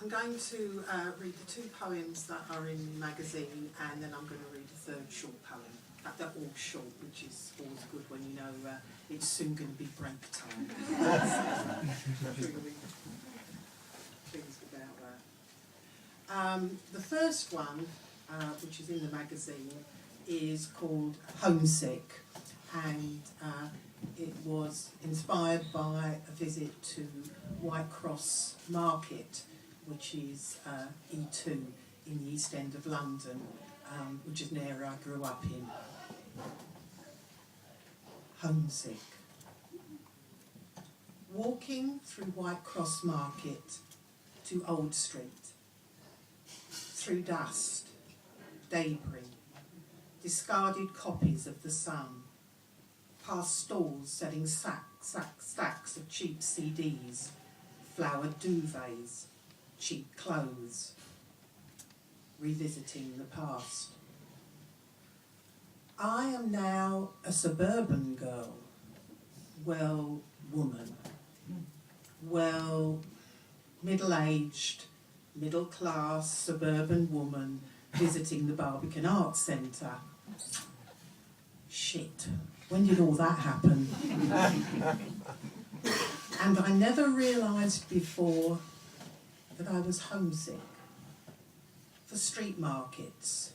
I'm going to read the two poems that are in the magazine, and then I'm going to read a third short poem. In fact, they're all short, which is always good when you know it's soon going to be break time. Really pleased about that. The first one, which is in the magazine, is called Homesick, and it was inspired by a visit to White Cross Market, which is E2 in the East End of London, which is an area I grew up in. Homesick. Walking through White Cross Market to Old Street, through dust, debris, discarded copies of The Sun, past stalls selling stacks of cheap CDs, flowered duvets, cheap clothes, revisiting the past. I am now a suburban girl, well, woman, well, middle-aged, middle-class suburban woman visiting the Barbican Arts Centre. Shit, when did all that happen? And I never realised before that I was homesick for street markets,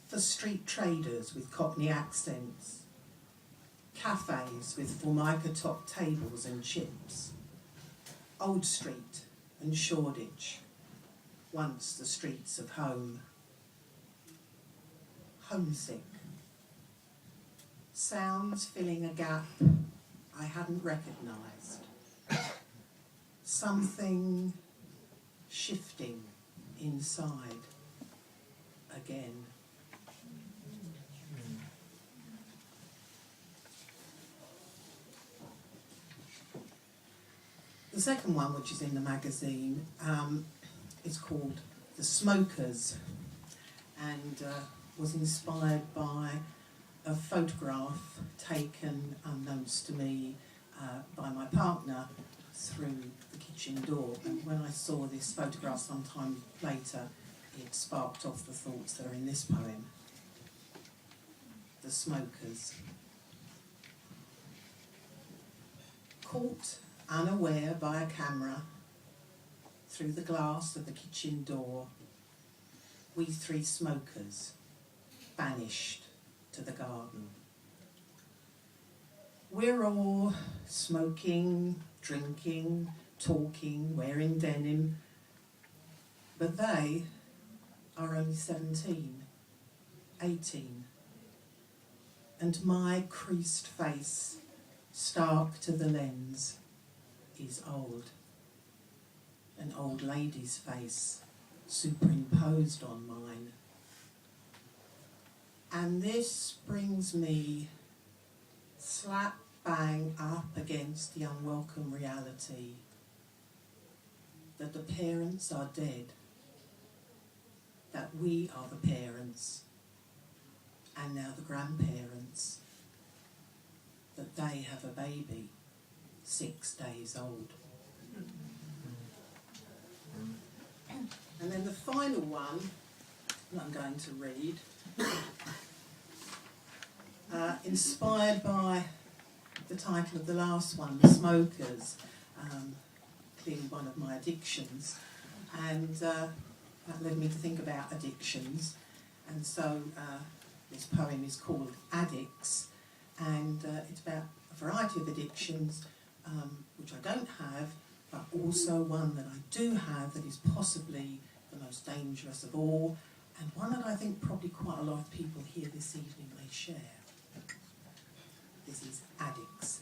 for street traders with Cockney accents, cafes with formica top tables and chips, Old Street and Shoreditch, once the streets of home. Homesick. Sounds filling a gap I hadn't recognised. Something shifting inside again. The second one, which is in the magazine, is called The Smokers, and was inspired by a photograph taken unbeknownst to me by my partner through the kitchen door. And when I saw this photograph sometime later, it sparked off the thoughts that are in this poem. The Smokers. Caught unaware by a camera through the glass of the kitchen door, we three smokers banished to the garden. We're all smoking, drinking, talking, wearing denim, but they are only 17, 18, and my creased face, stark to the lens, is old. An old lady's face superimposed on mine. And this brings me slap bang up against the unwelcome reality that the parents are dead, that we are the parents, and now the grandparents, that they have a baby 6 days old. And then the final one that I'm going to read, inspired by the title of the last one, The Smokers, clearly one of my addictions, and that led me to think about addictions, and so this poem is called Addicts, and it's about a variety of addictions, which I don't have, but also one that I do have that is possibly the most dangerous of all, and one that I think probably quite a lot of people here this evening may share. This is Addicts.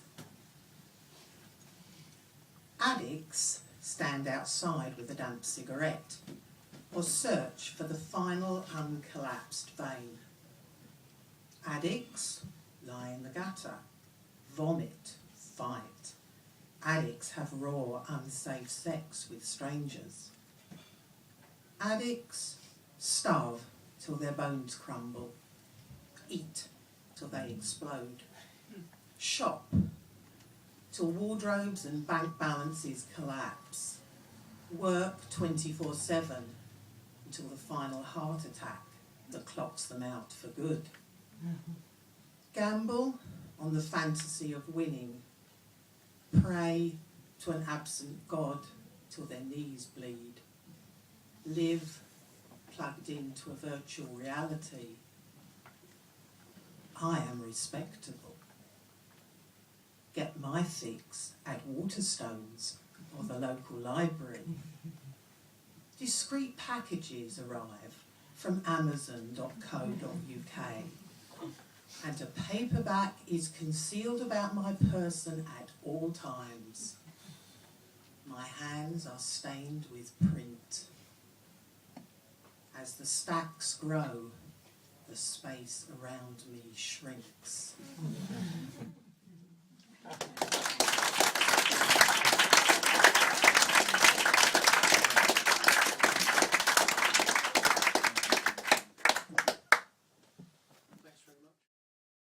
Addicts stand outside with a damp cigarette, or search for the final uncollapsed vein. Addicts lie in the gutter, vomit, fight. Addicts have raw, unsafe sex with strangers. Addicts starve till their bones crumble, eat till they explode, shop till wardrobes and bank balances collapse, Work 24/7 until the final heart attack that clocks them out for good. Gamble on the fantasy of winning. Pray to an absent God till their knees bleed. Live plugged into a virtual reality. I am respectable. Get my fix at Waterstones or the local library. Discreet packages arrive from Amazon.co.uk, and a paperback is concealed about my person at all times. My hands are stained with print. As the stacks grow, the space around me shrinks.